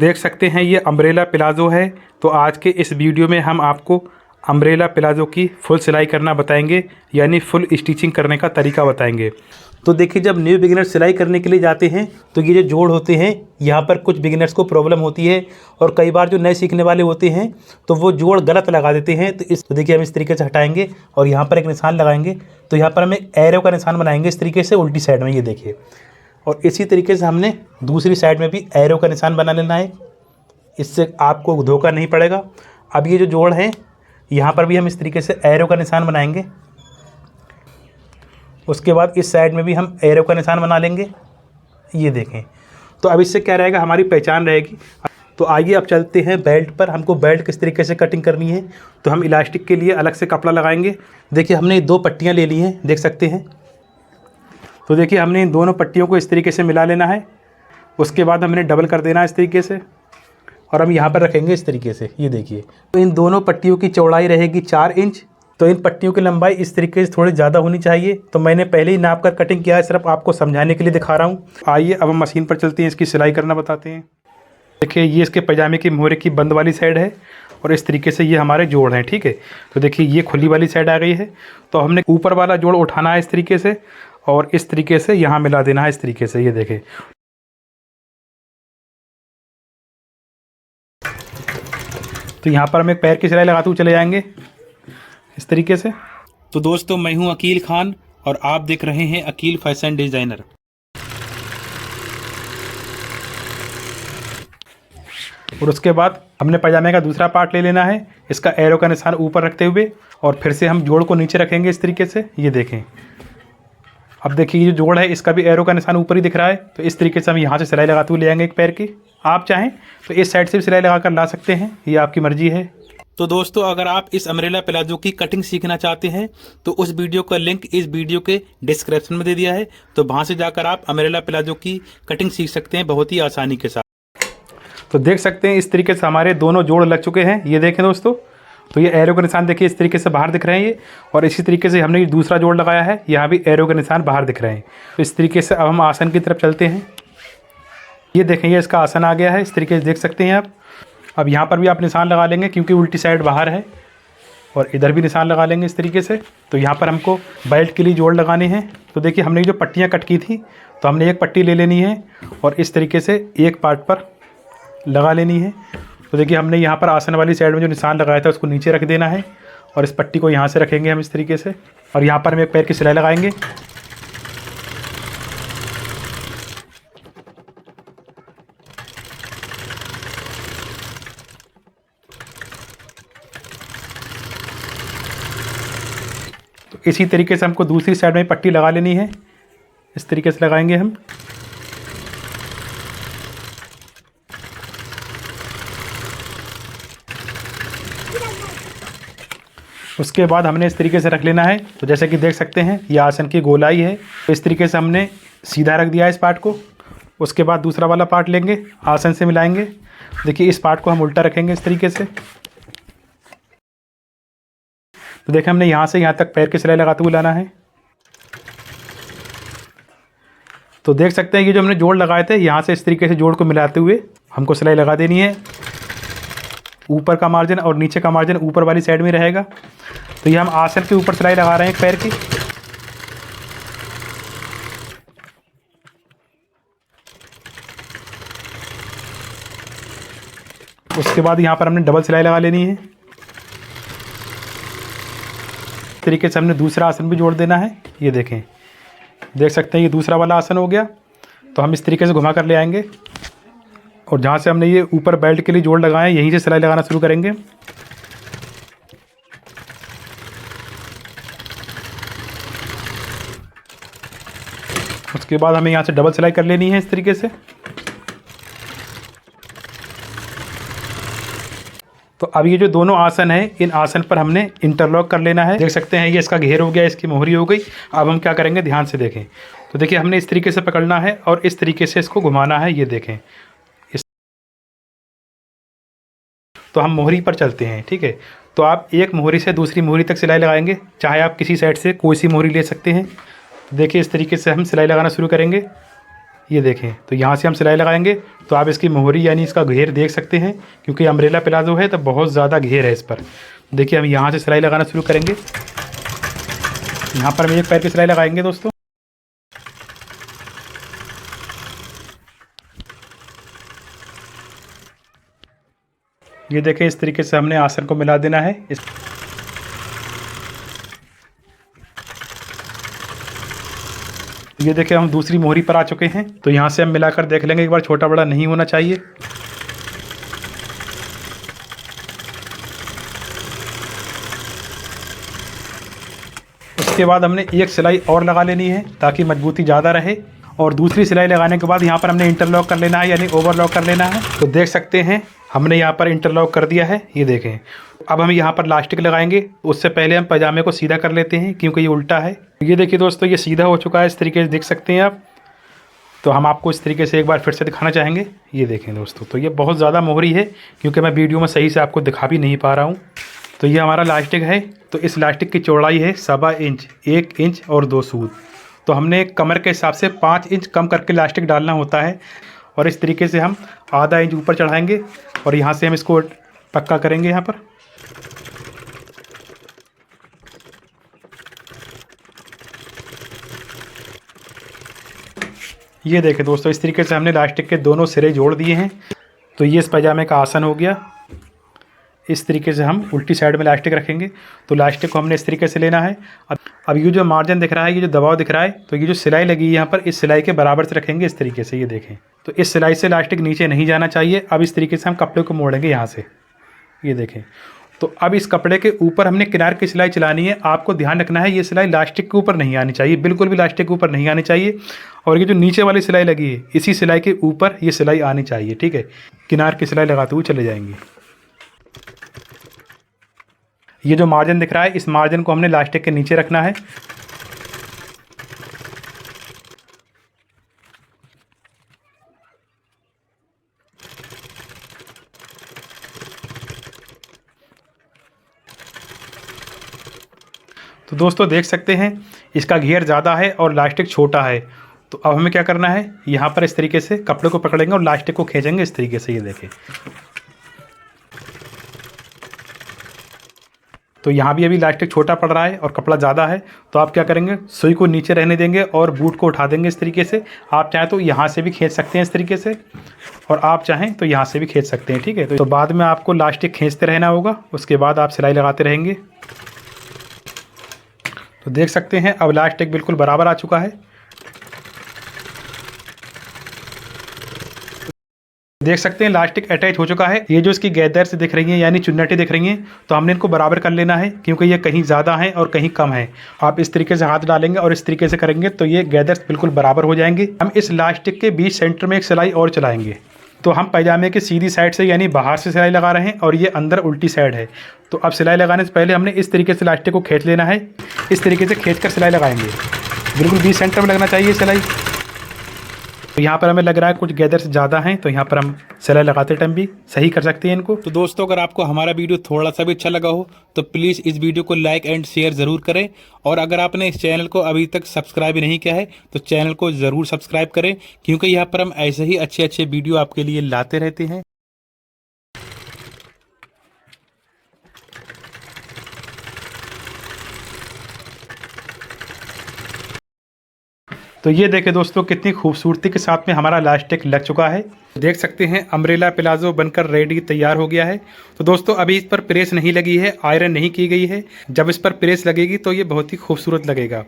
देख सकते हैं ये अम्ब्रेला प्लाज़ो है। तो आज के इस वीडियो में हम आपको अम्ब्रेला प्लाज़ो की फुल सिलाई करना बताएंगे, यानी फुल स्टिचिंग करने का तरीका बताएंगे। तो देखिए, जब न्यू बिगिनर सिलाई करने के लिए जाते हैं तो ये जो जोड़ होते हैं, यहाँ पर कुछ बिगिनर्स को प्रॉब्लम होती है और कई बार जो नए सीखने वाले होते हैं तो वो जोड़ गलत लगा देते हैं। तो देखिए, हम इस तरीके से हटाएंगे और यहाँ पर एक निशान लगाएंगे। तो यहाँ पर हम एक एरो का निशान बनाएंगे इस तरीके से उल्टी साइड में, ये देखिए। और इसी तरीके से हमने दूसरी साइड में भी एरो का निशान बना लेना है, इससे आपको धोखा नहीं पड़ेगा। अब ये जो जोड़ है, यहाँ पर भी हम इस तरीके से एरो का निशान बनाएंगे। उसके बाद इस साइड में भी हम एरो का निशान बना लेंगे, ये देखें। तो अब इससे क्या रहेगा, हमारी पहचान रहेगी। तो आइए अब चलते हैं बेल्ट पर। हमको बेल्ट किस तरीके से कटिंग करनी है, तो हम इलास्टिक के लिए अलग से कपड़ा लगाएंगे। देखिए, हमने 2 पट्टियाँ ले ली हैं, देख सकते हैं। तो देखिए, हमने इन दोनों पट्टियों को इस तरीके से मिला लेना है। उसके बाद हमने डबल कर देना है इस तरीके से, और हम यहाँ पर रखेंगे इस तरीके से, ये देखिए। तो इन दोनों पट्टियों की चौड़ाई रहेगी 4 इंच। तो इन पट्टियों की लंबाई इस तरीके से थोड़ी ज़्यादा होनी चाहिए। तो मैंने पहले ही नाप कर कटिंग किया है, सिर्फ आपको समझाने के लिए दिखा रहा हूँ। आइए अब हम मशीन पर चलते हैं, इसकी सिलाई करना बताते हैं। देखिए, ये इसके पजामे की मोहरे की बंद वाली साइड है और इस तरीके से ये हमारे जोड़ हैं, ठीक है। तो देखिए, ये खुली वाली साइड आ गई है। तो हमने ऊपर वाला जोड़ उठाना है इस तरीके से और इस तरीके से यहाँ मिला देना है इस तरीके से, ये देखें। तो यहाँ पर हम एक पैर की सिलाई लगाते हुए चले जाएंगे इस तरीके से। तो दोस्तों, मैं हूँ अकील खान और आप देख रहे हैं अकील फैशन डिज़ाइनर। और उसके बाद हमने पजामे का दूसरा पार्ट ले लेना है, इसका एरो का निशान ऊपर रखते हुए, और फिर से हम जोड़ को नीचे रखेंगे इस तरीके से, ये देखें। अब देखिए, ये जो जोड़ है इसका भी एरो का निशान ऊपर ही दिख रहा है। तो इस तरीके से हम यहाँ से सिलाई लगाते हुए ले आएंगे एक पैर की। आप चाहें तो इस साइड से भी सिलाई लगाकर ला सकते हैं, ये आपकी मर्जी है। तो दोस्तों, अगर आप इस अम्ब्रेला प्लाज़ो की कटिंग सीखना चाहते हैं तो उस वीडियो का लिंक इस वीडियो के डिस्क्रिप्शन में दे दिया है। तो वहाँ से जाकर आप अम्ब्रेला प्लाज़ो की कटिंग सीख सकते हैं बहुत ही आसानी के साथ। तो देख सकते हैं इस तरीके से हमारे दोनों जोड़ लग चुके हैं, ये देखें दोस्तों। तो ये एरो का निशान देखिए इस तरीके से बाहर दिख रहे हैं ये, और इसी तरीके से हमने ये दूसरा जोड़ लगाया है, यहाँ भी एरो के निशान बाहर दिख रहे हैं। तो इस तरीके से अब हम आसन की तरफ चलते हैं। ये देखें, ये इसका आसन आ गया है, इस तरीके से देख सकते हैं आप। अब यहाँ पर भी आप निशान लगा लेंगे क्योंकि उल्टी साइड बाहर है, और इधर भी निशान लगा लेंगे इस तरीके से। तो यहाँ पर हमको बेल्ट के लिए जोड़ लगाने हैं। तो देखिए, हमने जो पट्टियाँ कट की थी, तो हमने एक पट्टी ले लेनी है और इस तरीके से एक पार्ट पर लगा लेनी है। तो देखिए, हमने यहाँ पर आसन वाली साइड में जो निशान लगाया था उसको नीचे रख देना है, और इस पट्टी को यहाँ से रखेंगे हम इस तरीके से, और यहाँ पर हम एक पैर की सिलाई लगाएंगे। तो इसी तरीके से हमको दूसरी साइड में पट्टी लगा लेनी है, इस तरीके से लगाएंगे हम। उसके बाद हमने इस तरीके से रख लेना है। तो जैसे कि देख सकते हैं, ये आसन की गोलाई है। तो इस तरीके से हमने सीधा रख दिया है इस पार्ट को। उसके बाद दूसरा वाला पार्ट लेंगे, आसन से मिलाएंगे। देखिए, इस पार्ट को हम उल्टा रखेंगे इस तरीके से। तो देखिए, हमने यहाँ से यहाँ तक पैर की सिलाई लगाते हुए लाना है। तो देख सकते हैं, ये जो हमने जोड़ लगाए थे, यहाँ से इस तरीके से जोड़ को मिलाते हुए हमको सिलाई लगा देनी है। ऊपर का मार्जिन और नीचे का मार्जिन ऊपर वाली साइड में रहेगा। तो ये हम आसन के ऊपर सिलाई लगा रहे हैं एक पैर की। उसके बाद यहाँ पर हमने डबल सिलाई लगा लेनी है। इस तरीके से हमने दूसरा आसन भी जोड़ देना है, ये देखें। देख सकते हैं, ये दूसरा वाला आसन हो गया। तो हम इस तरीके से घुमा कर ले आएंगे, और जहाँ से हमने ये ऊपर बेल्ट के लिए जोड़ लगाए यहीं से सिलाई लगाना शुरू करेंगे। उसके बाद हमें यहाँ से डबल सिलाई कर लेनी है इस तरीके से। तो अब ये जो दोनों आसन हैं, इन आसन पर हमने इंटरलॉक कर लेना है। देख सकते हैं, ये इसका घेर हो गया, इसकी मोहरी हो गई। अब हम क्या करेंगे, ध्यान से देखें। तो देखिए, हमने इस तरीके से पकड़ना है और इस तरीके से इसको घुमाना है, ये देखें। तो हम मोहरी पर चलते हैं, ठीक है। तो आप एक मोहरी से दूसरी मोहरी तक सिलाई लगाएंगे, चाहे आप किसी साइड से कोई सी मोहरी ले सकते हैं। देखिए, इस तरीके से हम सिलाई लगाना शुरू करेंगे, ये देखें, तो यहाँ से हम सिलाई लगाएंगे तो आप इसकी मोहरी यानी इसका घेर देख सकते हैं, क्योंकि अम्ब्रेला प्लाजो है तो बहुत ज़्यादा घेर है इस पर। देखिए हम यहाँ से सिलाई लगाना शुरू करेंगे। यहाँ पर हम एक पैर की सिलाई लगाएंगे दोस्तों। ये देखें, इस तरीके से हमने आसन को मिला देना है। ये देखें, हम दूसरी मोहरी पर आ चुके हैं, तो यहाँ से हम मिलाकर देख लेंगे एक बार, छोटा बड़ा नहीं होना चाहिए। उसके बाद हमने एक सिलाई और लगा लेनी है ताकि मजबूती ज़्यादा रहे, और दूसरी सिलाई लगाने के बाद यहाँ पर हमने इंटरलॉक कर लेना है यानी ओवरलॉक कर लेना है। तो देख सकते हैं हमने यहाँ पर इंटरलॉक कर दिया है। ये देखें, अब हम यहाँ पर इलास्टिक लगाएंगे। उससे पहले हम पजामे को सीधा कर लेते हैं क्योंकि ये उल्टा है। ये देखिए दोस्तों, ये सीधा हो चुका है, इस तरीके से देख सकते हैं आप। तो हम आपको इस तरीके से एक बार फिर से दिखाना चाहेंगे। ये देखें दोस्तों, तो ये बहुत ज़्यादा मोहरी है क्योंकि मैं वीडियो में सही से आपको दिखा भी नहीं पा रहा हूँ। तो ये हमारा इलास्टिक है। तो इस इलास्टिक की चौड़ाई है 1.25 इंच, 1 इंच और 2 सूत। तो हमने कमर के हिसाब से 5 इंच कम करके इलास्टिक डालना होता है, और इस तरीके से हम आधा इंच ऊपर चढ़ाएंगे और यहाँ से हम इसको पक्का करेंगे यहाँ पर। ये देखें दोस्तों, इस तरीके से हमने इलास्टिक के दोनों सिरे जोड़ दिए हैं। तो ये इस पजामे का आसन हो गया। इस तरीके से हम उल्टी साइड में इलास्टिक रखेंगे। तो इलास्टिक को हमने इस तरीके से लेना है। अब ये जो मार्जिन दिख रहा है, ये जो दबाव दिख रहा है, तो ये जो सिलाई लगी है यहाँ पर, इस सिलाई के बराबर से रखेंगे इस तरीके से। ये देखें, तो इस सिलाई से इलास्टिक नीचे नहीं जाना चाहिए। अब इस तरीके से हम कपड़े को मोड़ेंगे यहाँ से। ये देखें, तो अब इस कपड़े के ऊपर हमने किनार की सिलाई चलानी है। आपको ध्यान रखना है, ये सिलाई इलास्टिक के ऊपर नहीं आनी चाहिए, बिल्कुल भी इलास्टिक के ऊपर नहीं आनी चाहिए। और ये जो नीचे वाली सिलाई लगी है, इसी सिलाई के ऊपर ये सिलाई आनी चाहिए। ठीक है, किनार की सिलाई लगाते हुए चले जाएंगे। ये जो मार्जिन दिख रहा है, इस मार्जिन को हमने इलास्टिक के नीचे रखना है। तो दोस्तों देख सकते हैं, इसका घेर ज़्यादा है और इलास्टिक छोटा है। तो अब हमें क्या करना है, यहाँ पर इस तरीके से कपड़े को पकड़ेंगे और इलास्टिक को खींचेंगे इस तरीके से। ये देखें, तो यहाँ भी अभी इलास्टिक छोटा पड़ रहा है और कपड़ा ज़्यादा है। तो आप क्या करेंगे, सुई को नीचे रहने देंगे और बूट को उठा देंगे इस तरीके से। आप चाहें तो यहाँ से भी खींच सकते हैं इस तरीके से, और आप चाहें तो यहाँ से भी खींच सकते हैं। ठीक है, तो बाद में आपको इलास्टिक खींचते रहना होगा, उसके बाद आप सिलाई लगाते रहेंगे। तो देख सकते हैं अब इलास्टिक बिल्कुल बराबर आ चुका है। देख सकते हैं इलास्टिक अटैच हो चुका है। ये जो इसकी गैदर से दिख रही हैं यानी चुन्नटें दिख रही हैं, तो हमने इनको बराबर कर लेना है क्योंकि ये कहीं ज़्यादा हैं और कहीं कम है। आप इस तरीके से हाथ डालेंगे और इस तरीके से करेंगे तो ये गैदर बिल्कुल बराबर हो जाएंगे। हम इस इलास्टिक के बीच सेंटर में एक सिलाई और चलाएंगे। तो हम पैजामे की सीधी साइड से यानी बाहर से सिलाई लगा रहे हैं और ये अंदर उल्टी साइड है। तो अब सिलाई लगाने से पहले हमने इस तरीके से इलास्टिक को खींच लेना है। इस तरीके से खींचकर सिलाई लगाएंगे, बिल्कुल बीच सेंटर में लगना चाहिए सिलाई। तो यहाँ पर हमें लग रहा है कुछ गैदर्स ज़्यादा हैं, तो यहाँ पर हम सिलाई लगाते टाइम भी सही कर सकते हैं इनको। तो दोस्तों, अगर आपको हमारा वीडियो थोड़ा सा भी अच्छा लगा हो तो प्लीज़ इस वीडियो को लाइक एंड शेयर ज़रूर करें। और अगर आपने इस चैनल को अभी तक सब्सक्राइब नहीं किया है तो चैनल को ज़रूर सब्सक्राइब करें, क्योंकि यहाँ पर हम ऐसे ही अच्छे अच्छे वीडियो आपके लिए लाते रहते हैं। तो ये देखें दोस्तों, कितनी खूबसूरती के साथ में हमारा इलास्टिक लग चुका है। देख सकते हैं अम्ब्रेला प्लाजो बनकर रेडी तैयार हो गया है। तो दोस्तों, अभी इस पर प्रेस नहीं लगी है, आयरन नहीं की गई है। जब इस पर प्रेस लगेगी तो ये बहुत ही खूबसूरत लगेगा।